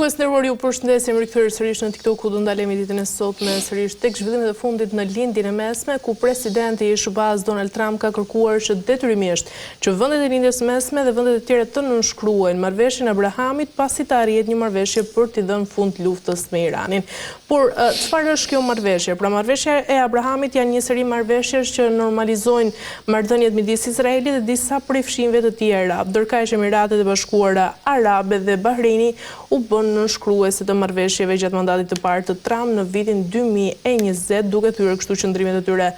Shikues nderuar, ju përshëndesim, rikthyer sërish në TikTok ku do ndalemi ditën e sotme sërish tek zhvillimet e fundit në lindjen e mesme, ku presidenti i SBA-s Donald Trump ka kërkuar që detyrimisht që vendet e lindjes mesme dhe vendet e tjera të nënshkruajnë marrëveshjen e Abrahamit pasi të arrihet një marrëveshje për t'i dhënë fund luftës me Iranin. Por çfarë është kjo marrëveshje? Pra marrëveshja e Abrahamit janë një seri marrëveshjesh që normalizojnë marrëdhëniet midis Izraelit dhe disa prej fshinjve të tjera, ndërkaq Emiratet e Bashkuara Arabe dhe Bahreini u bën nënshkruese të marrëveshjeve gjatë mandatit të parë të Trump në vitin 2020, duke thyer kështu qëndrimet e tyre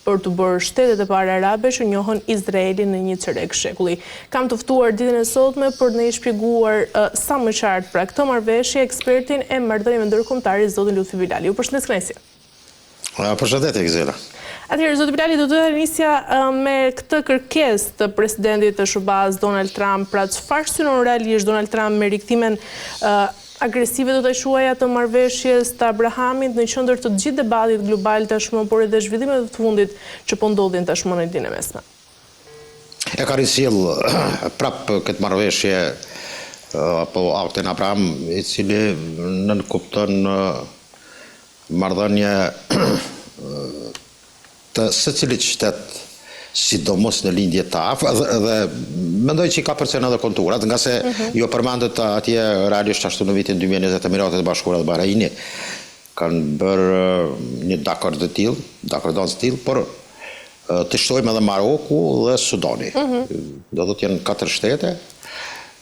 për të bërë shtetet e para arabe që njohën Izraelin në një çerek shekulli. Kam të ftuar ditën e sotme për të na shpjeguar sa më qartë pra këtë marrëveshje ekspertin e marrëdhënieve ndërkombëtare zotin Lutfi Bilali. Ju përshëndes Knesi. Përshëndetje Gzela. Atëherë, zoti Bilali, do të nisja me këtë kërkesë të presidentit të SBA-s Donald Trump, pra çfarë synon realisht Donald Trump me rikthimen agresive do të shuaja të marrëveshjes të Abrahamit në qendër të gjithë debatit global tashmë, por edhe zhvillimet të fundit që po ndodhin tashmë në ditën e mesme. E ka risjell prap këtë marrëveshje apo aktin Abraham, i cili nënkupton marrëdhënie të secilit qytet, sidomos në lindje të afër, dhe mendoj që i ka përcjell edhe konturat, nga se jo përmendet atje realisht ashtu në vitin 2020 Emiratet e Bashkuara dhe Bahreini kanë bërë një dakord të tillë, por të shtojmë edhe Maroku dhe Sudani. Do thotë janë 4 shtete.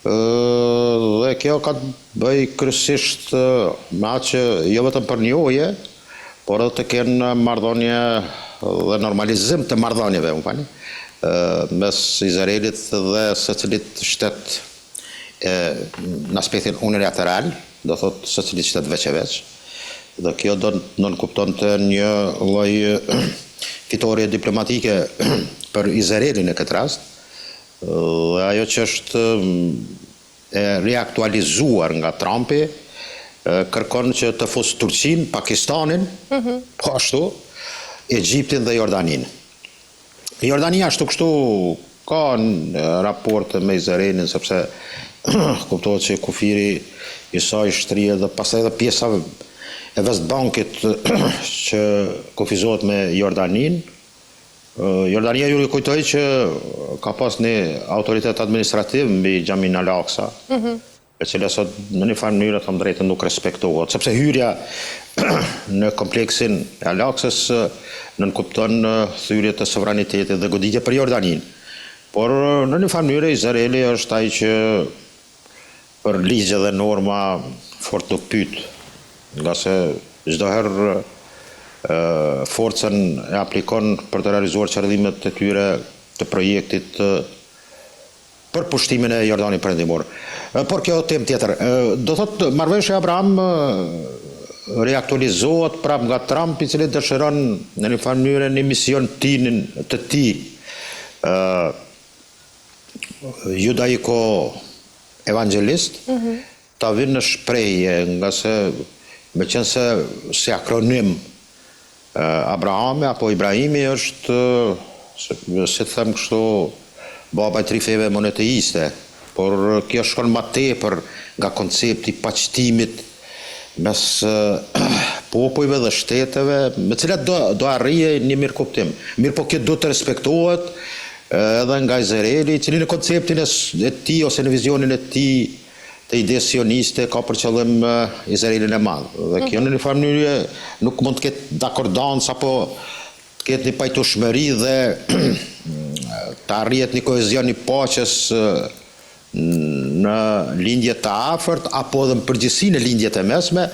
Dhe kjo ka të bëj kryesisht me atë që jo vetëm për njohje, por edhe të kenë marrëdhënie dhe normalizim të marrëdhënieve, mes Izraelit dhe secilit shtet në aspektin unilateral, do thotë secilit shtet veç e veç, dhe kjo do nënkuptonte një lloj fitorie diplomatike për Izraelin në këtë rast, dhe ajo që është e reaktualizuar nga Trumpi kërkon që të fusë Turqinë, Pakistanin, po ashtu, Egjiptin dhe Jordanin. Jordania ashtu kështu ka raporte me Izraelin, sepse kuptohet që kufiri i saj shtrihet dhe pastaj edhe pjesa e Vestbankit që kufizohet me Jordanin. Jordania ju kujtoj që ka pas një autoritet administrativ mbi Xhamin al-Aqsa, e cila sot në një farë mënyrë të drejtën nuk respektohet, sepse hyrja në kompleksin e Al-Aqsës nënkupton thyrje të sovranitetit dhe goditje për Jordanin. Por në një farë mënyrë Izraeli është ai që për ligje dhe norma fort nuk pyet, nga se çdo herë forcën e aplikon për të realizuar qëllimet e tyre të projektit për pushtimin e Jordanit Perëndimor. Por kjo temë tjetër. Do thotë marrëveshja e Abraham reaktualizohet prap nga Trump, i cili dëshiron në një farë mënyrë një mision të tij judaiko evangelist ta vinë në shprehje, nga se meqense si akronim Abrahami apo Ibrahimi është, si të them kështu, baba i 3 feve monoteiste, por kjo shkon më tepër nga koncepti i paqëtimit mes popujve dhe shteteve, me cilat do arrijë një mirëkuptim. Mirë po kjo do të respektohet edhe nga Izraeli, i cili në konceptin e tij ose në vizionin e tij të ide sioniste ka për qëllim Izraelin e madh. Dhe kjo në një farë mënyrë nuk mund të ketë dakordancë apo të ketë një pajtueshmëri dhe të arrihet një kohezion i paqes në lindjet të afërt apo edhe në përgjithësi në lindjet e mesme,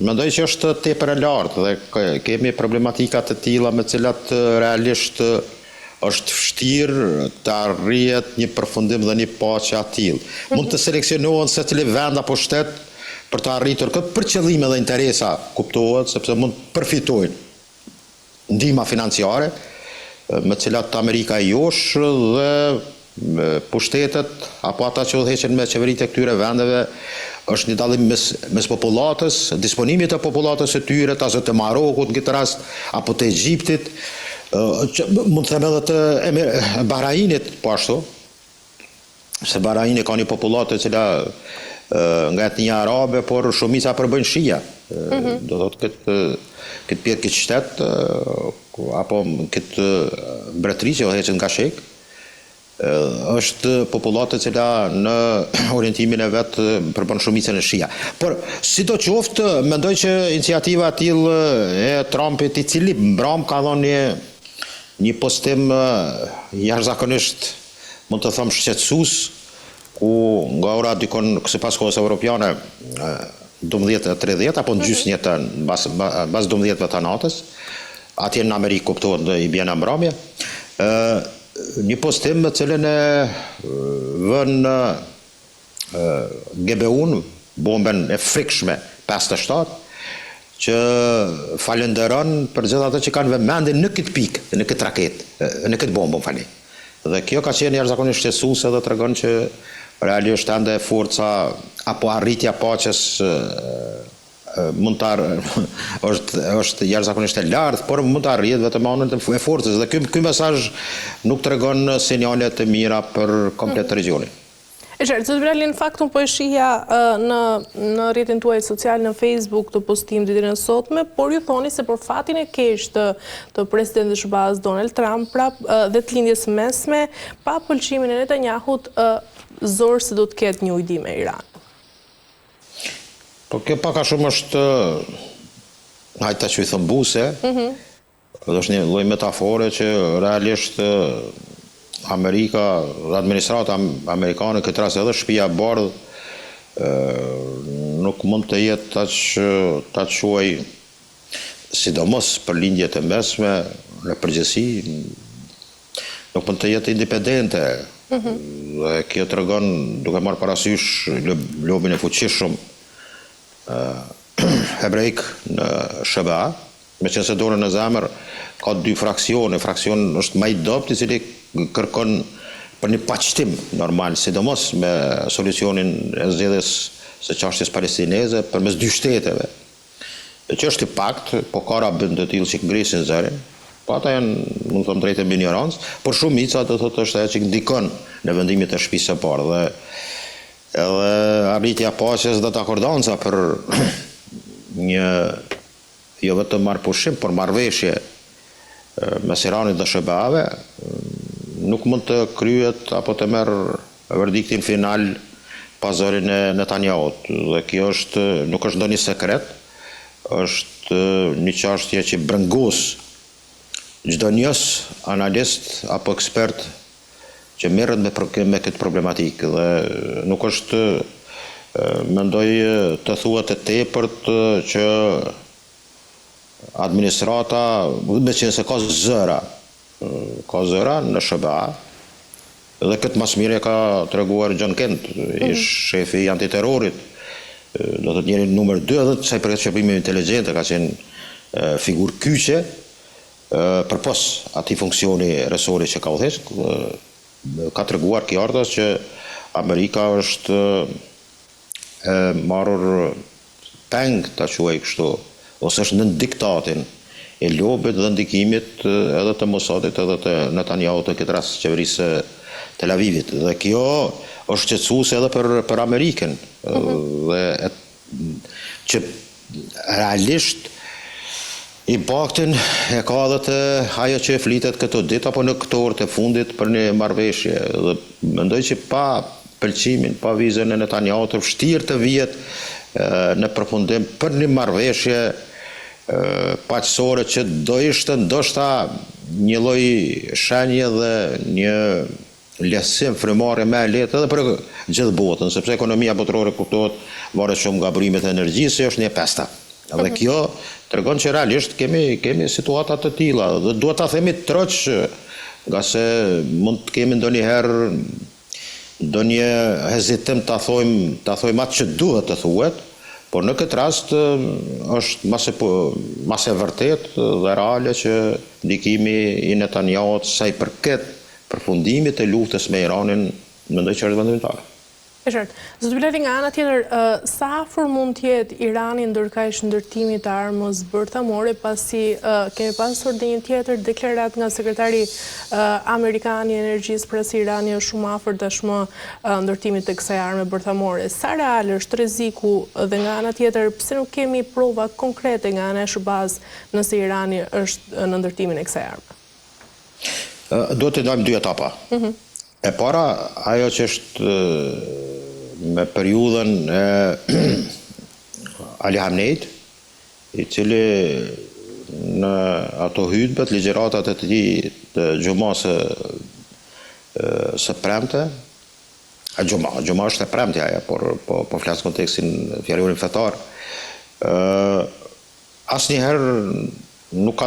mendoj që është tepër e lartë dhe kemi problematika të tilla me cilat realisht është vështirë të arrihet një përfundim dhe një paqe atillë. Mund të seleksionohen secili vend apo shtet për të arritur këtë për qëllime dhe interesa, kuptohet, sepse mund të përfitojnë ndihma financiare me cilat Amerika i josh dhe pushtetet apo ata që udhëheqen me qeveritë e këtyre vendeve është një dallim mes popullatës, disponimit të popullatës së tyre, të të Marokut në këtë rast apo të Egjiptit, mund të them edhe të Bahrainit, po ashtu, se Bahraini ka një popullatë e cila nga etnia arabe, por shumica përbëjnë shia. Do thotë këtë pjetë këtë qytet, apo këtë mbretëri që heqet nga shek, është popullat e cila në orientimin e vetë përbën shumicën e shia. Por, si do qoftë, mendoj që iniciativa tillë e Trumpit, i cili mbram ka dhënë një postim jashtëzakonisht, mund të them shqetësues, ku nga ora dikon sipas kohës europiane 12:30 apo në gjysmë jetën mbas 12:00 të natës, atje në Amerikë kuptohet i bjen mbrëmje, një postim me cilën e vën GBU-n, bombën e frikshme 57, që falenderon për gjithë ato që kanë vëmendje në këtë pikë, në këtë raketë, në këtë bombë, më falni. Dhe kjo ka qenë jashtëzakonisht shqetësuese dhe tregon që realisht ende forca apo arritja paqes mund të është jashtëzakonisht e lartë, por mund të arrihet vetëm anën e forcës dhe ky mesazh nuk tregon sinjale të mira për komplet regionin. Zot Vrali, në fakt unë po e shihja në rrjetin tuaj social në Facebook të postim ditën e sotme, por ju thoni se për fatin e keq të presidentit SBA Donald Trump, prap dhe të lindjes mesme, pa pëlqimin e Netanyahut, zorë se do të ketë një ujdi me Iran. Po kjo pak a shumë është hajta që i thëmbuse, dhe është një lloj metafore që realisht Amerika dhe administrata amerikane, këtë rast edhe shtëpia e bardhë, nuk mund të jetë ta quaj, sidomos për lindjet e mesme, në përgjithësi, nuk mund të jetë independente. Dhe kjo tregon, duke marrë parasysh lobin e fuqishëm hebrejk në SBA, me që se dore në zemër, ka dy fraksione. Fraksion është më i dobët, i cili kërkon për një paqëtim normal, sidomos me solucionin e zgjedhjes së çështjes palestineze përmes dy shteteve. Që është i pakt, po ka rabën të tillë që ngrisin zërin, po ata janë, mund të them drejtë mbi ignorancë, por shumica do thotë është ajo që ndikon në vendimin e shtëpisë së parë dhe edhe arritja e paqes dhe të akordanca për një jo vetëm marrëpushim, por marrëveshje mes Iranit dhe SBA-ve nuk mund të kryhet apo të merr verdiktin final pas zërin e Netanyahut. Dhe kjo nuk është ndonjë sekret, është një çështje që brengos çdo njës analist apo ekspert që merret me këtë problematikë dhe nuk është, mendoj, të thuhet e tepërt që administrata, me qenë se ka zëra në SBA, dhe këtë mas mire ka treguar John Kent, ish shefi i antiterrorit, do të njëri numër 2, edhe të saj përket shërbimeve inteligjente, ka qenë figurë kyçe, përpos atij funksioni resori që ka udhëhequr, ka treguar Kjartas që Amerika është marrur peng, ta quaj kështu, ose është në diktatin e lobit dhe ndikimit edhe të Mossadit edhe të Netanyahut të këtë rast qeverisë Tel Avivit. Dhe kjo është shqetësuese edhe për Amerikën, dhe që realisht impaktin e ka edhe të ajo që flitet këto ditë apo në këto orë të fundit për një marrëveshje. Dhe mendoj që pa pëlqimin, pa vizën e Netanyahut, vështirë të vihet në përfundim për një marrëveshje paqësore që do ishte ndoshta një lloj shenje dhe një lehtësim frymëmarrje më e lehtë edhe për gjithë botën, sepse ekonomia botërore kuptohet varet shumë nga burimet e energjisë, është një pesta. Dhe kjo tregon që realisht kemi situata të tilla dhe duhet ta themi troç, nga se mund të kemi ndonjë hezitim ta thojmë atë që duhet të thuhet, por në këtë rast është mas e vërtet dhe reale që ndikimi i Netanyahut sa i përket përfundimit të luftës me Iranin, mendoj që është vendimtar. E qartë. Zoti Bilali, nga ana tjetër, sa afër mund të jetë Irani ndërkaq ndërtimit të armës bërthamore, pasi kemi pasur dhe një tjetër deklarat nga sekretari amerikan i energjisë, pra se Irani është shumë afër tashmë ndërtimit të kësaj arme bërthamore. Sa real është rreziku dhe nga ana tjetër, pse nuk kemi prova konkrete nga ana e Shërbaz nëse Irani është në ndërtimin e kësaj arme? Duhet të ndajmë dy etapa. E para, ajo që është me periudhën e Ali Hamnejt, i cili në ato hutbet, ligjëratat e tij të xhumas së premte, xhuma është e premte ajo, por po flas kontekstin fjallorin fetar. Asnjëherë nuk ka